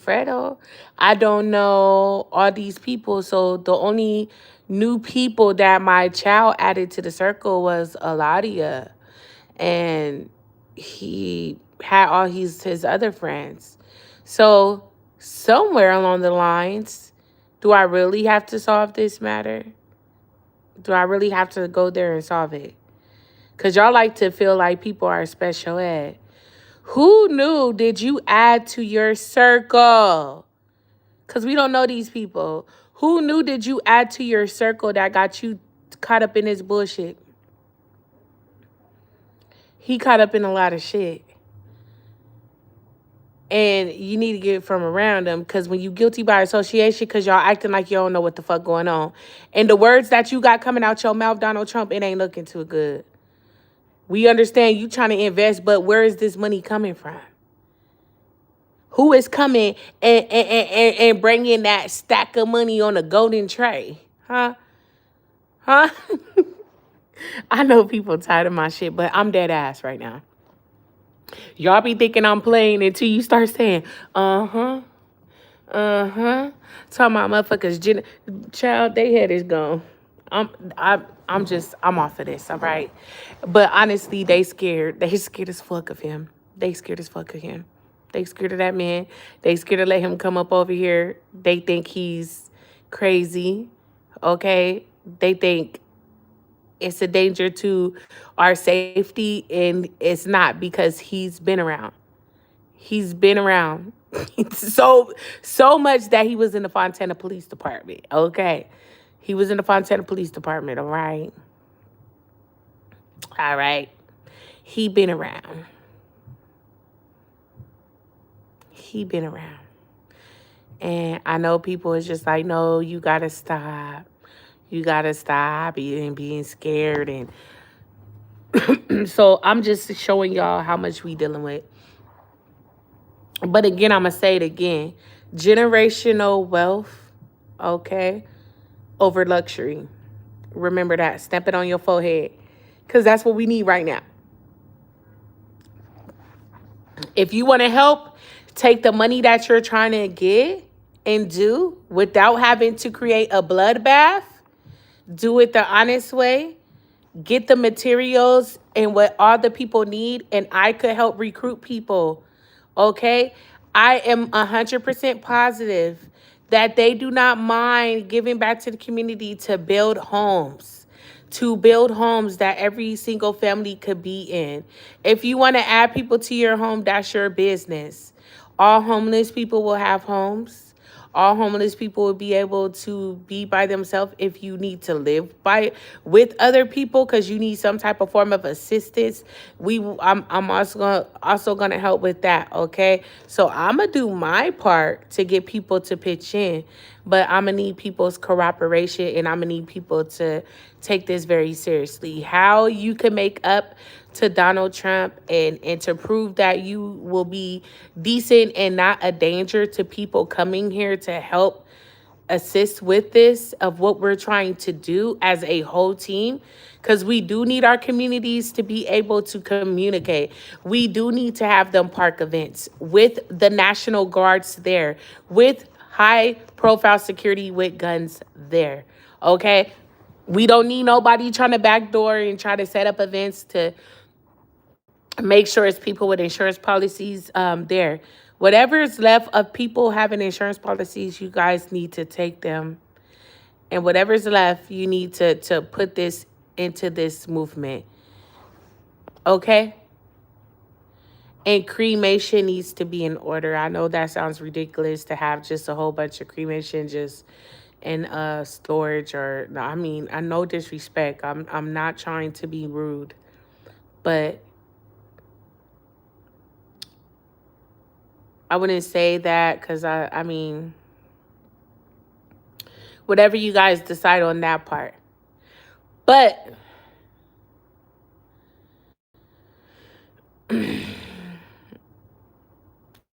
Fredo. I don't know all these people. So the only new people that my child added to the circle was Eladia. And he had all his other friends. So somewhere along the lines, do I really have to solve this matter? Do I really have to go there and solve it? Because y'all like to feel like people are special ed. Who knew did you add to your circle? Because we don't know these people. Who knew did you add to your circle that got you caught up in this bullshit? He caught up in a lot of shit. And you need to get from around them, because when you guilty by association, because y'all acting like you don't know what the fuck going on. And the words that you got coming out your mouth, Donald Trump, it ain't looking too good. We understand you trying to invest, but where is this money coming from? Who is coming and bringing that stack of money on a golden tray? Huh? Huh? I know people tired of my shit, but I'm dead ass right now. Y'all be thinking I'm playing until you start saying, uh-huh, uh-huh. Talking about motherfuckers, child, they head is gone. I'm off of this, all right? But honestly, they scared. They scared as fuck of him. They scared as fuck of him. They scared of that man. They scared to let him come up over here. They think he's crazy, okay? They think it's a danger to our safety, and it's not, because he's been around. He's been around so much that he was in the Fontana Police Department, okay? He was in the Fontana Police Department, all right? All right. He been around. He been around. And I know people is just like, no, you got to stop. You got to stop being scared. And so I'm just showing y'all how much we dealing with. But again, I'm going to say it again. Generational wealth, okay, over luxury. Remember that. Stamp it on your forehead, because that's what we need right now. If you want to help take the money that you're trying to get and do without having to create a bloodbath, do it the honest way, get the materials and what all the people need, and I could help recruit people, okay? I am 100% positive that they do not mind giving back to the community to build homes that every single family could be in. If you want to add people to your home, that's your business. All homeless people will have homes. All homeless people will be able to be by themselves if you need to live with other people, because you need some type of form of assistance. I'm also gonna help with that, okay? So I'm gonna do my part to get people to pitch in, but I'm gonna need people's cooperation, and I'm gonna need people to take this very seriously. How you can make up to Donald Trump and to prove that you will be decent and not a danger to people coming here to help assist with this of what we're trying to do as a whole team, because we do need our communities to be able to communicate. We do need to have them park events with the National Guards there, with high profile security with guns there, okay? We don't need nobody trying to backdoor and try to set up events to make sure it's people with insurance policies there. Whatever is left of people having insurance policies, you guys need to take them. And whatever's left, you need to put this into this movement. Okay? And cremation needs to be in order. I know that sounds ridiculous to have just a whole bunch of cremation just in storage, or I mean, I know disrespect. I'm not trying to be rude, but I wouldn't say that, because I mean, whatever you guys decide on that part. But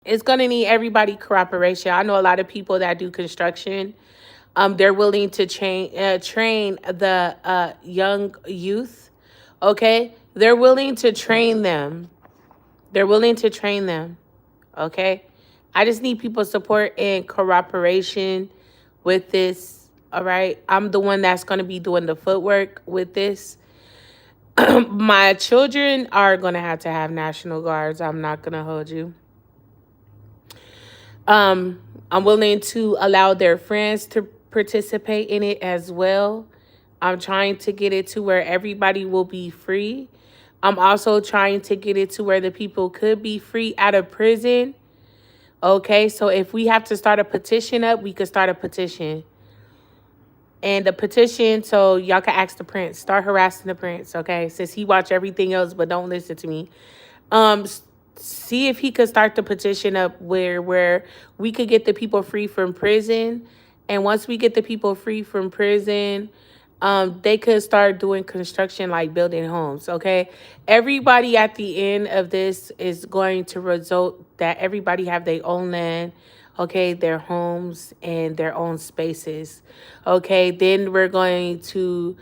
it's going to need everybody cooperation. I know a lot of people that do construction. They're willing to train the young youth, okay? They're willing to train them. Okay? I just need people's support and cooperation with this. All right. I'm the one that's going to be doing the footwork with this. My children are going to have National Guards. I'm not going to hold you. Um, I'm willing to allow their friends to participate in it as well. I'm trying to get it to where everybody will be free. I'm also trying to get it to where the people could be free out of prison. Okay, so if we have to start a petition up, we could start a petition. And the petition, so y'all can ask the prince, start harassing the prince, okay? Since he watch everything else, but don't listen to me. Um, See if he could start the petition up where we could get the people free from prison. And once we get the people free from prison, they could start doing construction, like building homes. Okay, everybody at the end of this is going to result that everybody have their own land, okay, their homes and their own spaces. Okay, then we're going to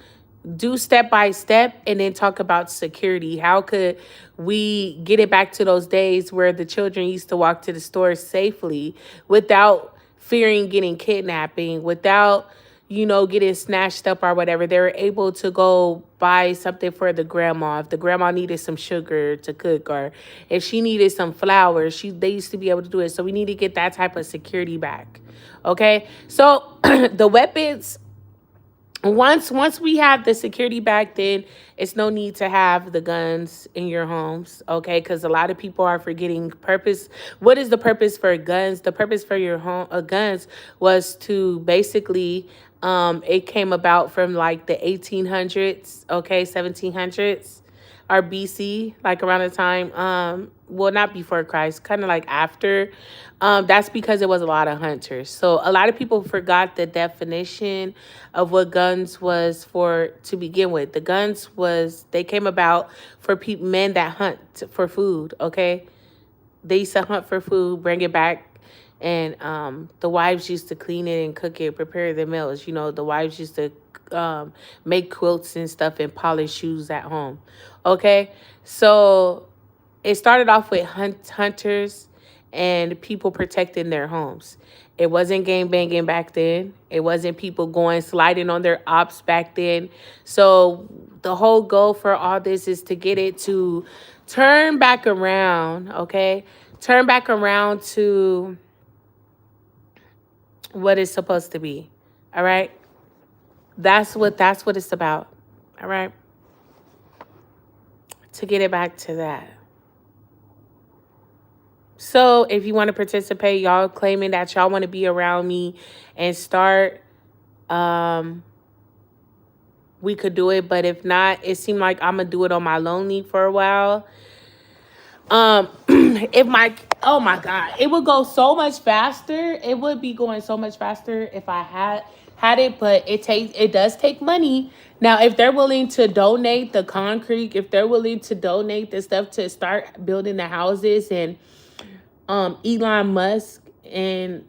do step by step and then talk about security. How could we get it back to those days where the children used to walk to the store safely without fearing getting kidnapping, without, getting snatched up or whatever? They were able to go buy something for the grandma. If the grandma needed some sugar to cook, or if she needed some flour, they used to be able to do it. So we need to get that type of security back. Okay? So the weapons, once we have the security back, then it's no need to have the guns in your homes, okay? Because a lot of people are forgetting purpose. What is the purpose for guns? The purpose for your home guns was to basically, it came about from like the 1800s, okay, 1700s or BC, like around the time, well, not before Christ, kind of like after. That's because it was a lot of hunters. So a lot of people forgot the definition of what guns was for to begin with. The guns they came about for men that hunt for food, okay? They used to hunt for food, bring it back, and the wives used to clean it and cook it, prepare the meals. The wives used to make quilts and stuff and polish shoes at home. Okay, so it started off with hunters and people protecting their homes. It wasn't gang banging back then. It wasn't people going sliding on their ops back then. So the whole goal for all this is to get it to turn back around, okay? Turn back around to what it's supposed to be. All right? That's what it's about. All right? To get it back to that. So if you want to participate, y'all claiming that y'all want to be around me and start, we could do it. But if not, it seemed like I'm gonna do it on my lonely for a while. Oh my God, it would go so much faster. It would be going so much faster if I had it, but it does take money. Now, if they're willing to donate the concrete, if they're willing to donate the stuff to start building the houses, and Elon Musk and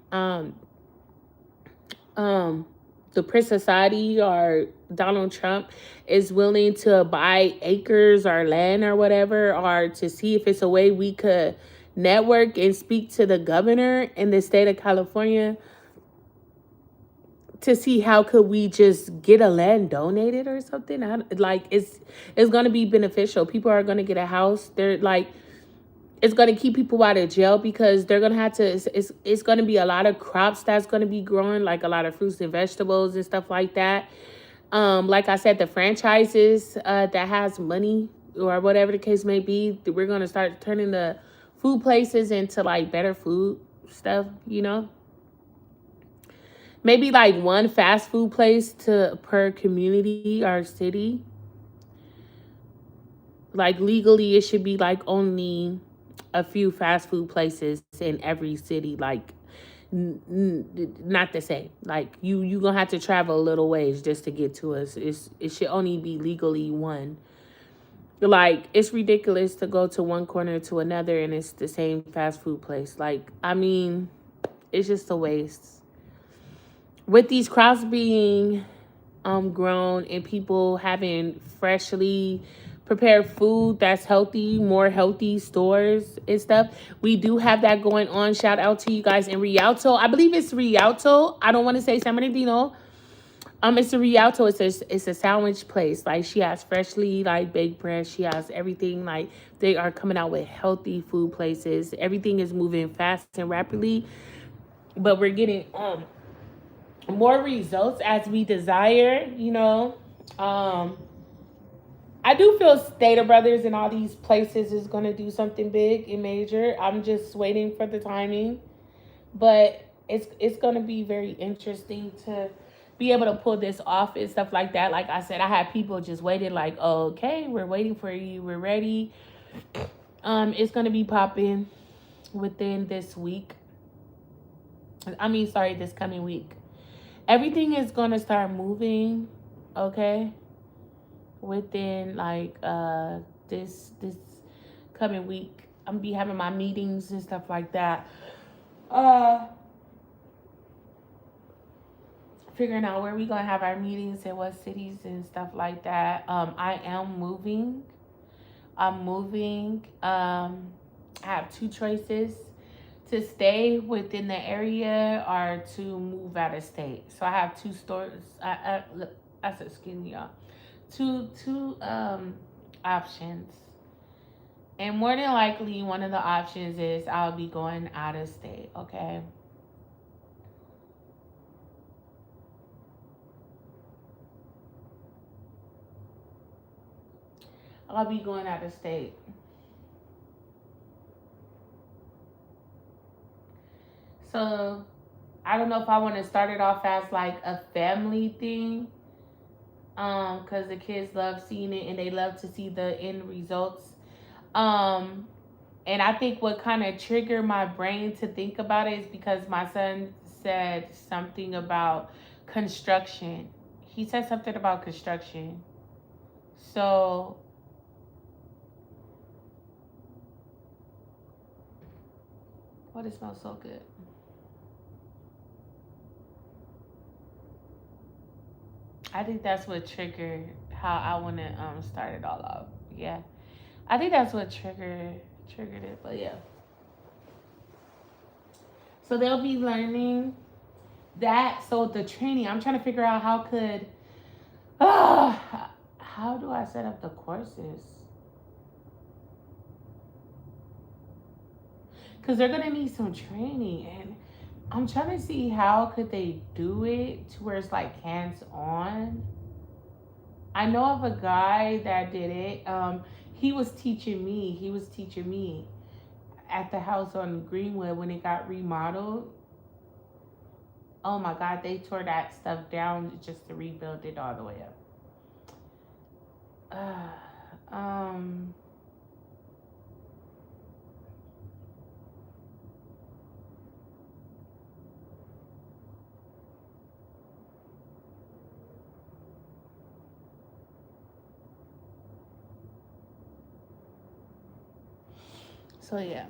the Prince Society or Donald Trump is willing to buy acres or land or whatever, or to see if it's a way we could network and speak to the governor in the state of California to see how could we just get a land donated or something. It's going to be beneficial. People are going to get a house. It's going to keep people out of jail because they're going to have to, it's going to be a lot of crops that's going to be growing, like a lot of fruits and vegetables and stuff like that. Like I said, the franchises that has money or whatever the case may be, we're going to start turning the food places into like better food stuff, Maybe like one fast food place per community or city. Like legally, it should be like only a few fast food places in every city. Like not the same. Like you gonna have to travel a little ways just to get to us. It should only be legally one. Like it's ridiculous to go to one corner to another and it's the same fast food place. Like, I mean, it's just a waste. With these crops being grown and people having freshly prepare food that's healthy, more healthy stores and stuff. We do have that going on. Shout out to you guys in Rialto. I believe it's Rialto. I don't want to say San Bernardino. It's a Rialto. It's a sandwich place. Like, she has freshly like baked bread. She has everything. Like, they are coming out with healthy food places. Everything is moving fast and rapidly, but we're getting more results as we desire. I do feel Stater Brothers and all these places is gonna do something big and major. I'm just waiting for the timing, but it's gonna be very interesting to be able to pull this off and stuff like that. Like I said, I had people just waiting, like, oh, okay, we're waiting for you, we're ready. It's gonna be popping within this week. Sorry, this coming week. Everything is gonna start moving, okay? Within like this coming week. I'm gonna be having my meetings and stuff like that. Figuring out where we gonna have our meetings and what cities and stuff like that. I am moving. I'm moving. I have two choices: to stay within the area or to move out of state. So I have two stores. I said, excuse me, y'all. Two options. And more than likely, one of the options is I'll be going out of state, okay? I'll be going out of state. So I don't know if I want to start it off as like a family thing, because the kids love seeing it and they love to see the end results. And I think what kind of triggered my brain to think about it is because my son said something about construction. He said something about construction. So, what, it smells so good. I think that's what triggered how I want to start it all off. Yeah, I think that's what triggered it. But yeah, so they'll be learning that. So the training, I'm trying to figure out how do I set up the courses? Because they're gonna need some training, and I'm trying to see how could they do it to where it's like hands on. I know of a guy that did it. He was teaching me. He was teaching me at the house on Greenwood when it got remodeled. Oh my God, they tore that stuff down just to rebuild it all the way up. So yeah.